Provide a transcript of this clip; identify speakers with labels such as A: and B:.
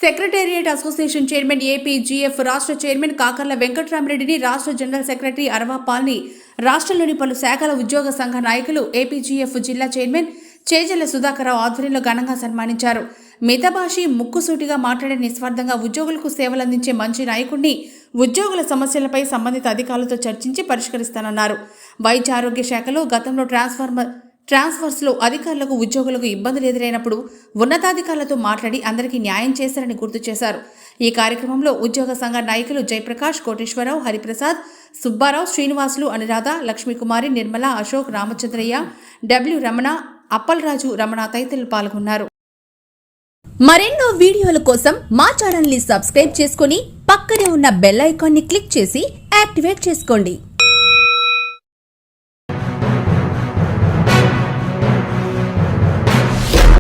A: Secretariat association chairman APGF రాష్ట్ర chairman Kakarla వెంకట్రామరెడ్డిని రాష్ట్ర general secretary అరవాపాల్ని రాష్ట్రంలోని పలు శాఖల ఉద్యోగ సంఘ నాయకులు ఏపీజీఎఫ్ జిల్లా చైర్మన్ చేజల్ల సుధాకర్రావు ఆధ్వర్యంలో ఘనంగా సన్మానించారు. మితభాషి ముక్కుసూటిగా మాట్లాడే నిస్వార్థంగా ఉద్యోగులకు సేవలందించే మంచి నాయకుడిని ఉద్యోగుల సమస్యలపై సంబంధిత అధికారులతో చర్చించి పరిష్కరిస్తానన్నారు. వైద్య ఆరోగ్య శాఖలో గతంలో ట్రాన్స్ఫర్స్లో అధికారులకు ఉద్యోగులకు ఇబ్బందులు ఎదురైనప్పుడు ఉన్నతాధికారులతో మాట్లాడి అందరికీ న్యాయం చేశారని గుర్తు చేశారు. ఈ కార్యక్రమంలో ఉద్యోగ సంఘ నాయకులు జయప్రకాష్, కోటేశ్వరరావు, హరిప్రసాద్, సుబ్బారావు, శ్రీనివాసులు, అనురాధ, లక్ష్మీకుమారి, నిర్మల, అశోక్, రామచంద్రయ్య, డబ్ల్యూ రమణ, అప్పలరాజు, రమణ తదితరులు పాల్గొన్నారు.
B: మరెన్నో వీడియోల కోసం మా ఛానల్ ని సబ్స్క్రైబ్ చేసుకుని పక్కనే ఉన్న బెల్ ఐకాన్ ని క్లిక్ చేసి యాక్టివేట్ చేసుకోండి.